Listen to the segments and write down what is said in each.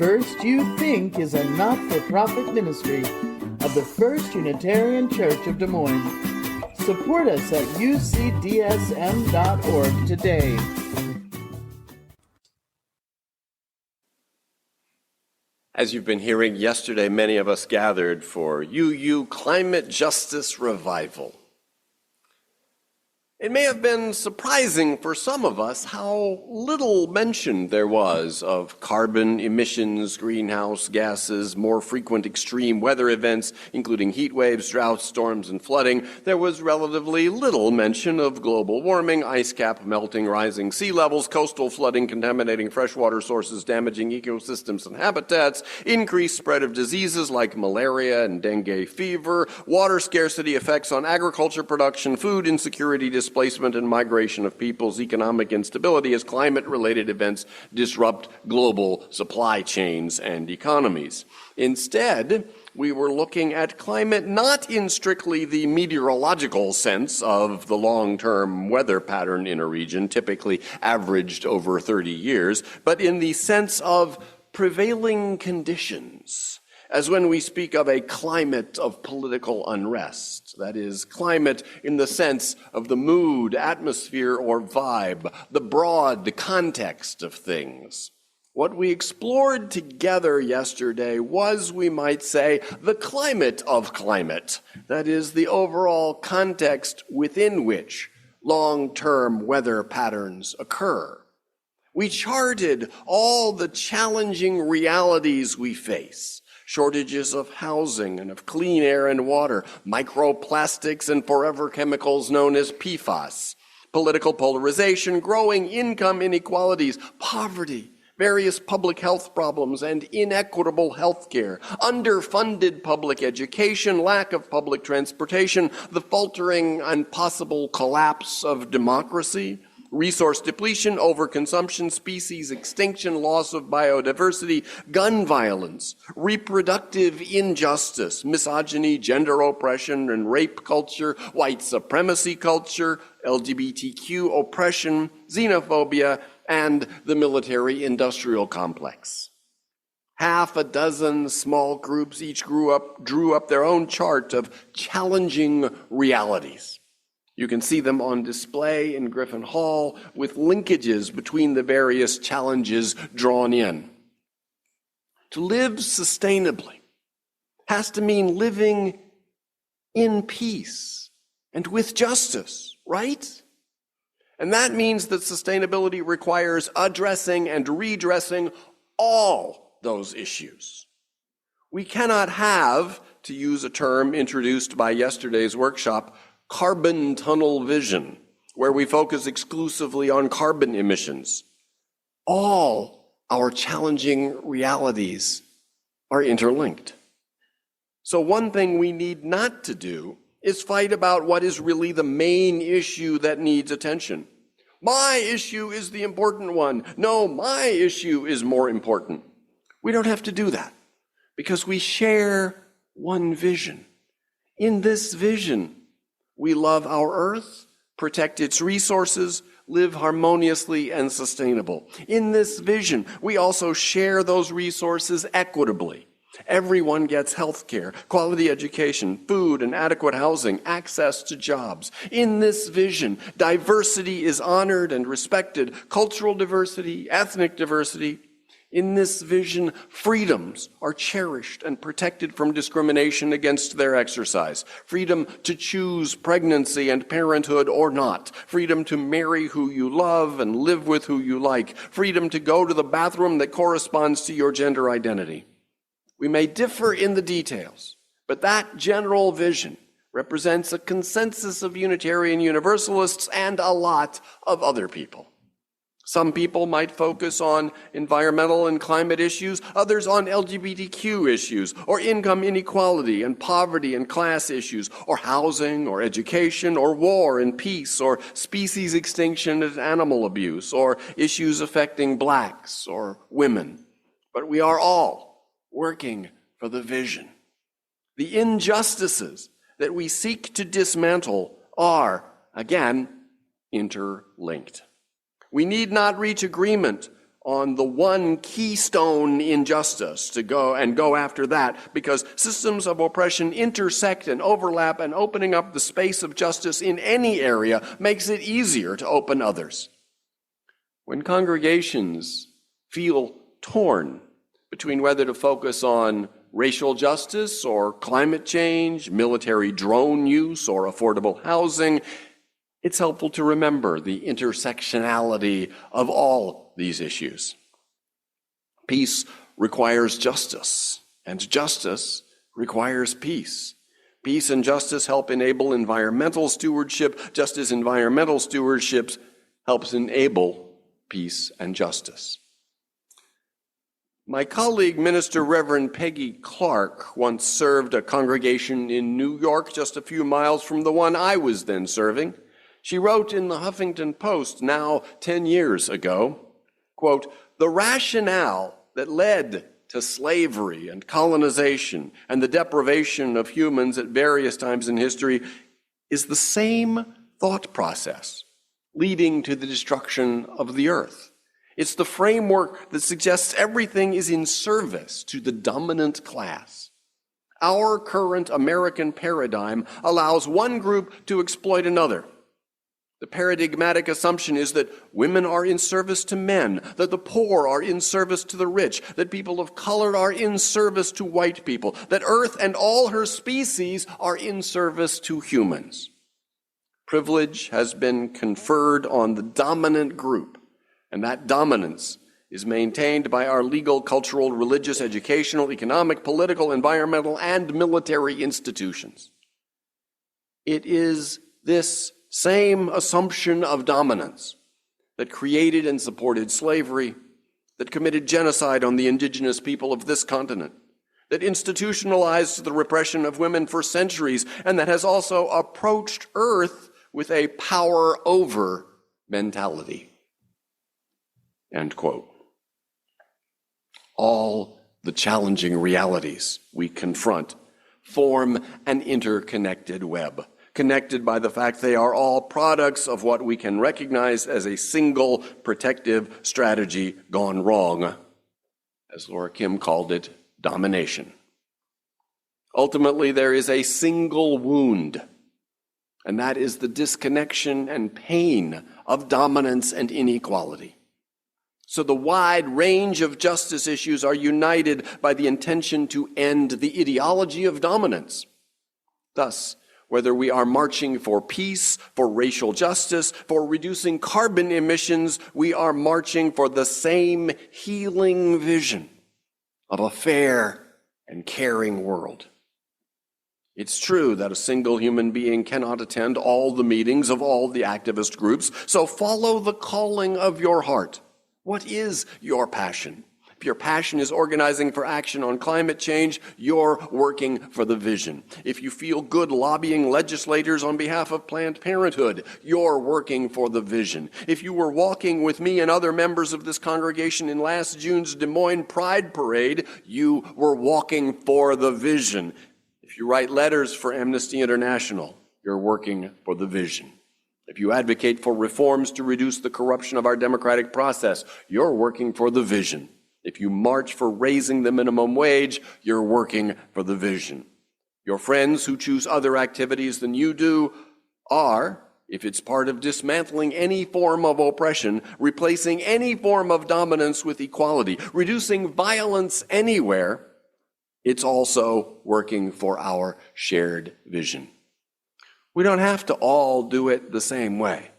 First You Think is a not-for-profit ministry of the First Unitarian Church of Des Moines. Support us at ucdsm.org today. As you've been hearing, yesterday many of us gathered for UU Climate Justice Revival. It may have been surprising for some of us how little mention there was of carbon emissions, greenhouse gases, more frequent extreme weather events, including heat waves, droughts, storms, and flooding. There was relatively little mention of global warming, ice cap melting, rising sea levels, coastal flooding, contaminating freshwater sources, damaging ecosystems and habitats, increased spread of diseases like malaria and dengue fever, water scarcity effects on agriculture production, food insecurity, displacement and migration of peoples, economic instability as climate-related events disrupt global supply chains and economies. Instead, we were looking at climate not in strictly the meteorological sense of the long-term weather pattern in a region, typically averaged over 30 years, but in the sense of prevailing conditions, as when we speak of a climate of political unrest. That is, climate in the sense of the mood, atmosphere, or vibe, the broad context of things. What we explored together yesterday was, we might say, the climate of climate. That is, the overall context within which long-term weather patterns occur. We charted all the challenging realities we face. Shortages of housing and of clean air and water, microplastics and forever chemicals known as PFAS, political polarization, growing income inequalities, poverty, various public health problems and inequitable health care, underfunded public education, lack of public transportation, the faltering and possible collapse of democracy, resource depletion, overconsumption, species extinction, loss of biodiversity, gun violence, reproductive injustice, misogyny, gender oppression and rape culture, white supremacy culture, LGBTQ oppression, xenophobia, and the military-industrial complex. Half a dozen small groups each drew up their own chart of challenging realities. You can see them on display in Griffin Hall with linkages between the various challenges drawn in. To live sustainably has to mean living in peace and with justice, right? And that means that sustainability requires addressing and redressing all those issues. We cannot have, to use a term introduced by yesterday's workshop, carbon tunnel vision, where we focus exclusively on carbon emissions. All our challenging realities are interlinked. So one thing we need not to do is fight about what is really the main issue that needs attention. My issue is the important one. No, my issue is more important. We don't have to do that because we share one vision. In this vision, we love our earth, protect its resources, live harmoniously and sustainable. In this vision, we also share those resources equitably. Everyone gets health care, quality education, food and adequate housing, access to jobs. In this vision, diversity is honored and respected, cultural diversity, ethnic diversity. In this vision, freedoms are cherished and protected from discrimination against their exercise. Freedom to choose pregnancy and parenthood or not. Freedom to marry who you love and live with who you like. Freedom to go to the bathroom that corresponds to your gender identity. We may differ in the details, but that general vision represents a consensus of Unitarian Universalists and a lot of other people. Some people might focus on environmental and climate issues, others on LGBTQ issues, or income inequality and poverty and class issues, or housing, or education, or war and peace, or species extinction and animal abuse, or issues affecting blacks or women. But we are all working for the vision. The injustices that we seek to dismantle are, again, interlinked. We need not reach agreement on the one keystone in justice to go after that, because systems of oppression intersect and overlap, and opening up the space of justice in any area makes it easier to open others. When congregations feel torn between whether to focus on racial justice or climate change, military drone use or affordable housing, it's helpful to remember the intersectionality of all these issues. Peace requires justice, and justice requires peace. Peace and justice help enable environmental stewardship, just as environmental stewardship helps enable peace and justice. My colleague, Minister Reverend Peggy Clark, once served a congregation in New York, just a few miles from the one I was then serving. She wrote in the Huffington Post, now 10 years ago, quote, "The rationale that led to slavery and colonization and the deprivation of humans at various times in history is the same thought process leading to the destruction of the earth. It's the framework that suggests everything is in service to the dominant class. Our current American paradigm allows one group to exploit another. The paradigmatic assumption is that women are in service to men, that the poor are in service to the rich, that people of color are in service to white people, that Earth and all her species are in service to humans. Privilege has been conferred on the dominant group, and that dominance is maintained by our legal, cultural, religious, educational, economic, political, environmental, and military institutions. It is this same assumption of dominance that created and supported slavery, that committed genocide on the indigenous people of this continent, that institutionalized the repression of women for centuries, and that has also approached Earth with a power over mentality." End quote. All the challenging realities we confront form an interconnected web, connected by the fact they are all products of what we can recognize as a single protective strategy gone wrong, as Laura Kim called it, domination. Ultimately, there is a single wound, and that is the disconnection and pain of dominance and inequality. So the wide range of justice issues are united by the intention to end the ideology of dominance. Thus, whether we are marching for peace, for racial justice, for reducing carbon emissions, we are marching for the same healing vision of a fair and caring world. It's true that a single human being cannot attend all the meetings of all the activist groups, so follow the calling of your heart. What is your passion? If your passion is organizing for action on climate change, you're working for the vision. If you feel good lobbying legislators on behalf of Planned Parenthood, you're working for the vision. If you were walking with me and other members of this congregation in last June's Des Moines Pride Parade, you were walking for the vision. If you write letters for Amnesty International, you're working for the vision. If you advocate for reforms to reduce the corruption of our democratic process, you're working for the vision. If you march for raising the minimum wage, you're working for the vision. Your friends who choose other activities than you do are, if it's part of dismantling any form of oppression, replacing any form of dominance with equality, reducing violence anywhere, it's also working for our shared vision. We don't have to all do it the same way.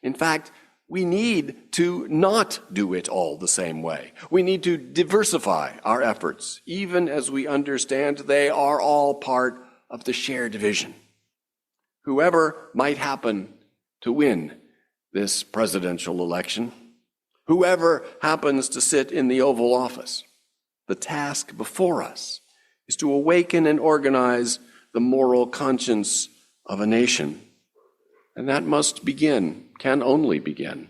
In fact, we need to not do it all the same way. We need to diversify our efforts, even as we understand they are all part of the shared vision. Whoever might happen to win this presidential election, whoever happens to sit in the Oval Office, the task before us is to awaken and organize the moral conscience of a nation. And that must begin, can only begin,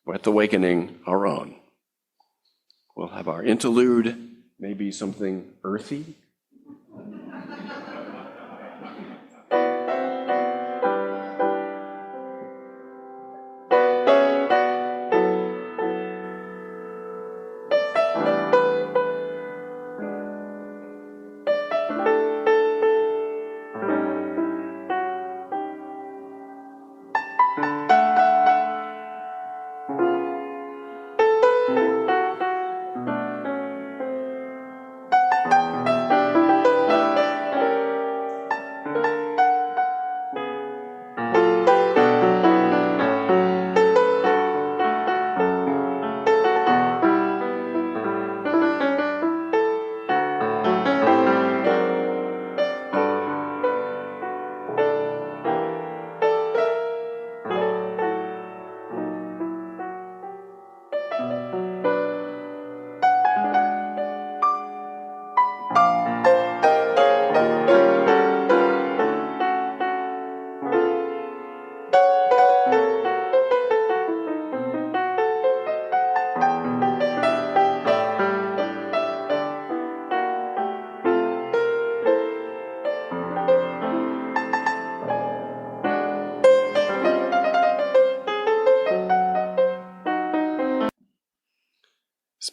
with awakening our own. We'll have our interlude, maybe something earthy.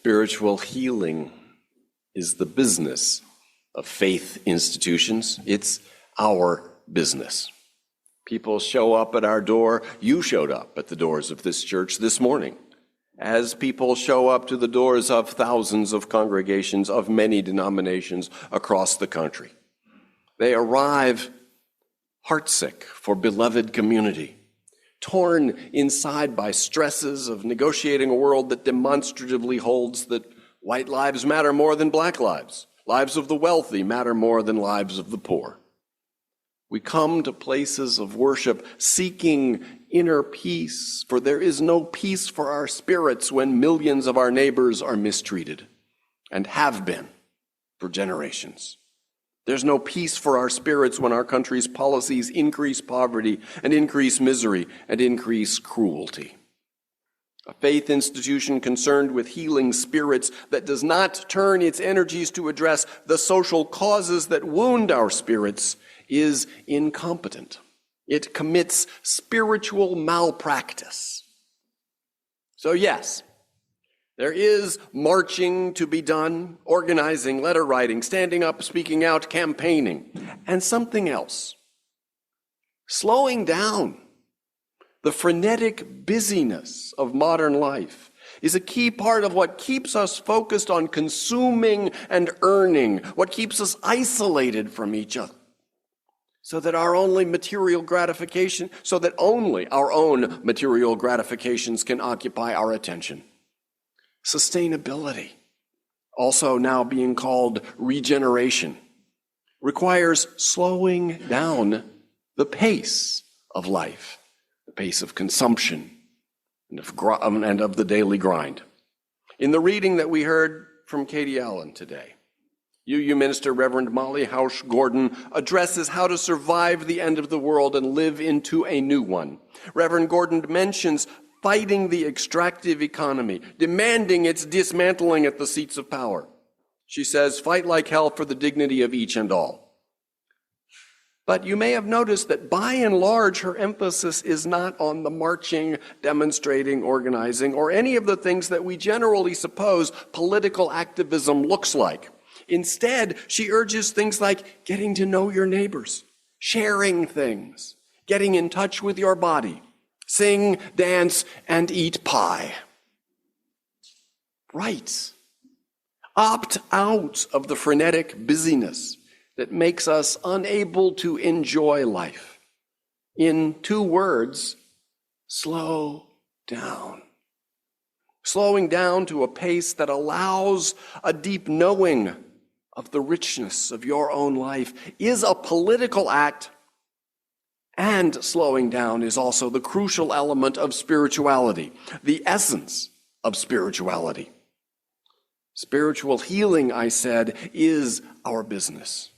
Spiritual healing is the business of faith institutions. It's our business. People show up at our door. You showed up at the doors of this church this morning, as people show up to the doors of thousands of congregations of many denominations across the country. They arrive heartsick for beloved community, torn inside by stresses of negotiating a world that demonstratively holds that white lives matter more than black lives. Lives of the wealthy matter more than lives of the poor. We come to places of worship seeking inner peace, for there is no peace for our spirits when millions of our neighbors are mistreated and have been for generations. There's no peace for our spirits when our country's policies increase poverty and increase misery and increase cruelty. A faith institution concerned with healing spirits that does not turn its energies to address the social causes that wound our spirits is incompetent. It commits spiritual malpractice. So yes, there is marching to be done, organizing, letter writing, standing up, speaking out, campaigning, and something else. Slowing down the frenetic busyness of modern life is a key part of what keeps us focused on consuming and earning, what keeps us isolated from each other, so that only our own material gratifications can occupy our attention. Sustainability, also now being called regeneration, requires slowing down the pace of life, the pace of consumption and of the daily grind. In the reading that we heard from Katie Allen today, UU Minister Reverend Molly Hausch Gordon addresses how to survive the end of the world and live into a new one. Reverend Gordon mentions fighting the extractive economy, demanding its dismantling at the seats of power. She says, fight like hell for the dignity of each and all. But you may have noticed that by and large, her emphasis is not on the marching, demonstrating, organizing, or any of the things that we generally suppose political activism looks like. Instead, she urges things like getting to know your neighbors, sharing things, getting in touch with your body, sing, dance, and eat pie. Right. Opt out of the frenetic busyness that makes us unable to enjoy life. In 2 words, slow down. Slowing down to a pace that allows a deep knowing of the richness of your own life is a political act, and slowing down is also the crucial element of spirituality, the essence of spirituality. Spiritual healing, I said, is our business.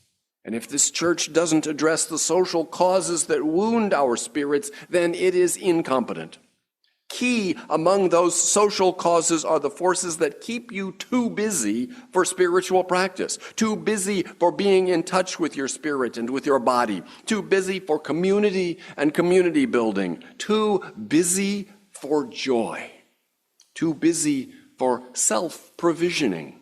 And if this church doesn't address the social causes that wound our spirits, then it is incompetent. Key among those social causes are the forces that keep you too busy for spiritual practice, too busy for being in touch with your spirit and with your body, too busy for community and community building, too busy for joy, too busy for self-provisioning.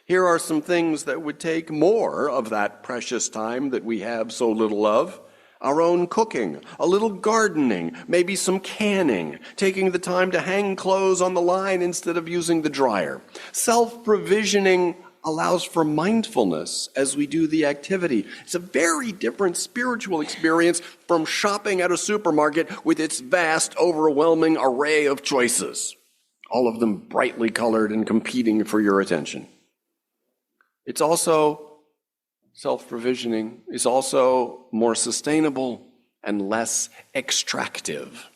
Here are some things that would take more of that precious time that we have so little of. Our own cooking, a little gardening, maybe some canning, taking the time to hang clothes on the line instead of using the dryer. Self-provisioning allows for mindfulness as we do the activity. It's a very different spiritual experience from shopping at a supermarket with its vast, overwhelming array of choices, all of them brightly colored and competing for your attention. It's also self-provisioning is also more sustainable and less extractive.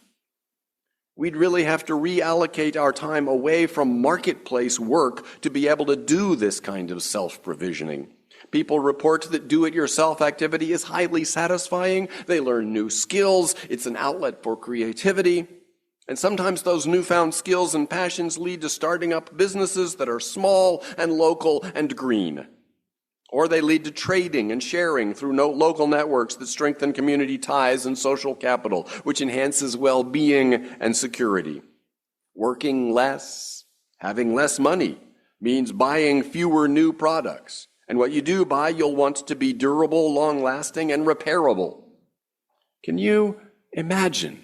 We'd really have to reallocate our time away from marketplace work to be able to do this kind of self-provisioning. People report that do-it-yourself activity is highly satisfying. They learn new skills. It's an outlet for creativity. And sometimes those newfound skills and passions lead to starting up businesses that are small and local and green. Or they lead to trading and sharing through local networks that strengthen community ties and social capital, which enhances well-being and security. Working less Having less money means buying fewer new products. And what you do buy, you'll want to be durable, long-lasting, and repairable. Can you imagine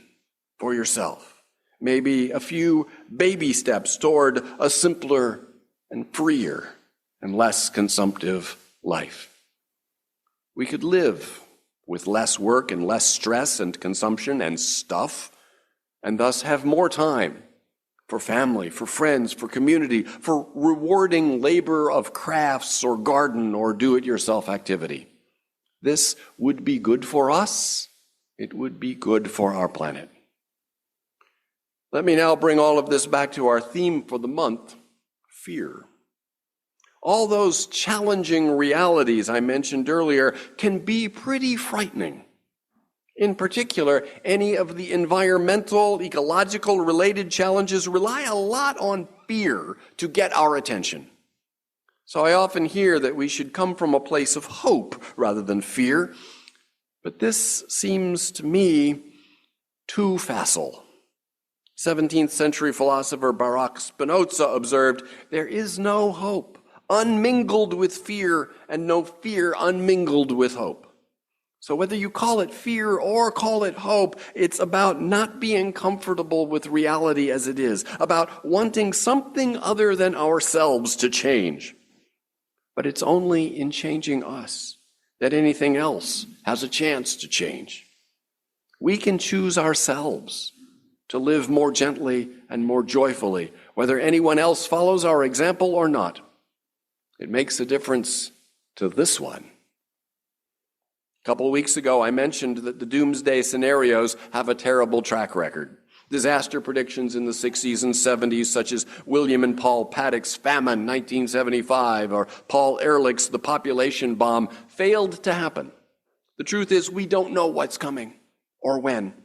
for yourself maybe a few baby steps toward a simpler and freer and less consumptive life? We could live with less work and less stress and consumption and stuff, and thus have more time for family, for friends, for community, for rewarding labor of crafts or garden or do-it-yourself activity. This would be good for us. It would be good for our planet. Let me now bring all of this back to our theme for the month, fear. All those challenging realities I mentioned earlier can be pretty frightening. In particular, any of the environmental, ecological related challenges rely a lot on fear to get our attention. So I often hear that we should come from a place of hope rather than fear, but this seems to me too facile. 17th century philosopher Baruch Spinoza observed, "There is no hope unmingled with fear, and no fear unmingled with hope." So whether you call it fear or call it hope, it's about not being comfortable with reality as it is, about wanting something other than ourselves to change. But it's only in changing us that anything else has a chance to change. We can choose ourselves to live more gently and more joyfully, whether anyone else follows our example or not. It makes a difference to this one. A couple of weeks ago, I mentioned that the doomsday scenarios have a terrible track record. Disaster predictions in the 60s and 70s, such as William and Paul Paddock's famine 1975 or Paul Ehrlich's the population bomb, failed to happen. The truth is, we don't know what's coming or when.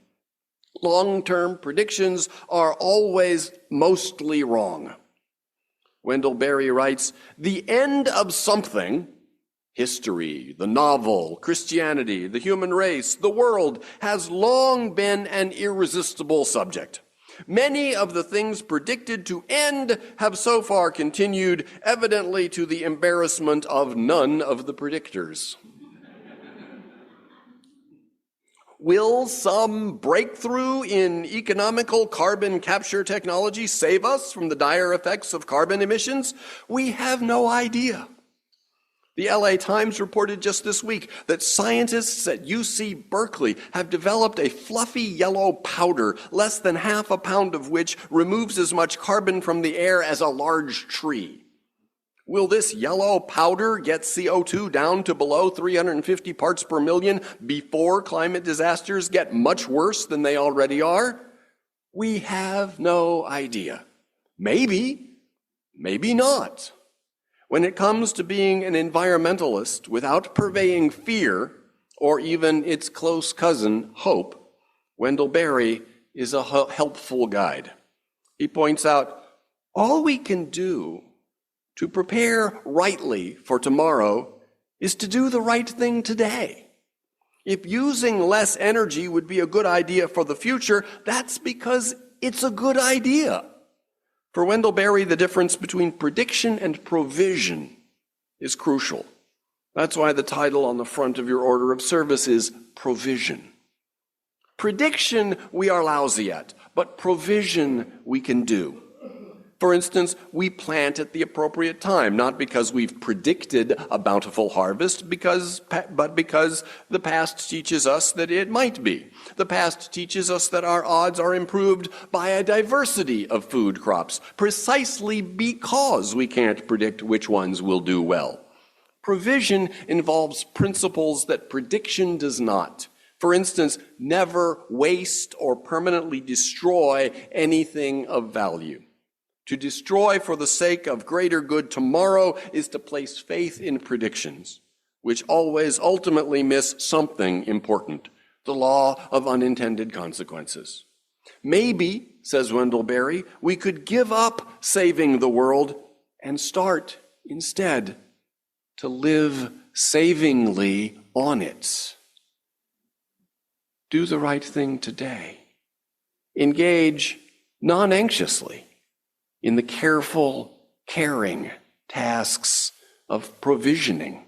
Long-term predictions are always mostly wrong. Wendell Berry writes, "The end of something, history, the novel, Christianity, the human race, the world, has long been an irresistible subject. Many of the things predicted to end have so far continued, evidently to the embarrassment of none of the predictors." Will some breakthrough in economical carbon capture technology save us from the dire effects of carbon emissions? We have no idea. The LA Times reported just this week that scientists at UC Berkeley have developed a fluffy yellow powder, less than half a pound of which removes as much carbon from the air as a large tree. Will this yellow powder get CO2 down to below 350 parts per million before climate disasters get much worse than they already are? We have no idea. Maybe, maybe not. When it comes to being an environmentalist without purveying fear, or even its close cousin, hope, Wendell Berry is a helpful guide. He points out, all we can do to prepare rightly for tomorrow is to do the right thing today. If using less energy would be a good idea for the future, that's because it's a good idea. For Wendell Berry, the difference between prediction and provision is crucial. That's why the title on the front of your order of service is Provision. Prediction we are lousy at, but provision we can do. For instance, we plant at the appropriate time, not because we've predicted a bountiful harvest, but because the past teaches us that it might be. The past teaches us that our odds are improved by a diversity of food crops, precisely because we can't predict which ones will do well. Provision involves principles that prediction does not. For instance, never waste or permanently destroy anything of value. To destroy for the sake of greater good tomorrow is to place faith in predictions, which always ultimately miss something important, the law of unintended consequences. Maybe, says Wendell Berry, we could give up saving the world and start instead to live savingly on it. Do the right thing today. Engage non-anxiously. in the careful, caring tasks of provisioning.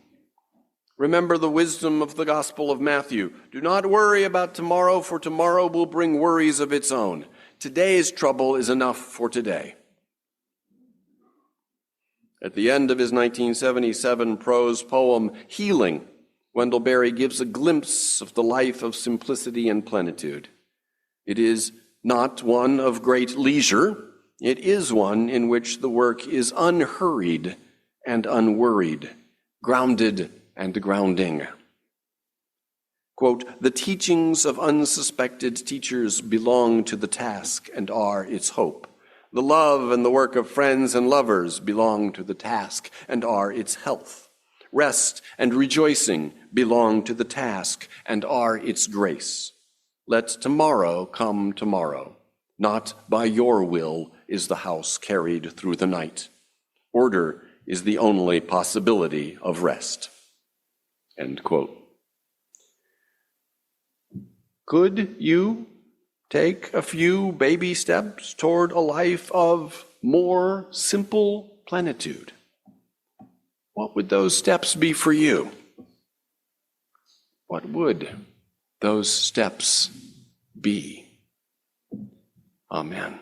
Remember the wisdom of the Gospel of Matthew. Do not worry about tomorrow, for tomorrow will bring worries of its own. Today's trouble is enough for today. At the end of his 1977 prose poem, Healing, Wendell Berry gives a glimpse of the life of simplicity and plenitude. It is not one of great leisure. It is one in which the work is unhurried and unworried, grounded and grounding. Quote, "The teachings of unsuspected teachers belong to the task and are its hope. The love and the work of friends and lovers belong to the task and are its health. Rest and rejoicing belong to the task and are its grace. Let tomorrow come tomorrow. Not by your will is the house carried through the night. Order is the only possibility of rest." End quote. Could you take a few baby steps toward a life of more simple plenitude? What would those steps be for you? What would those steps be? Amen.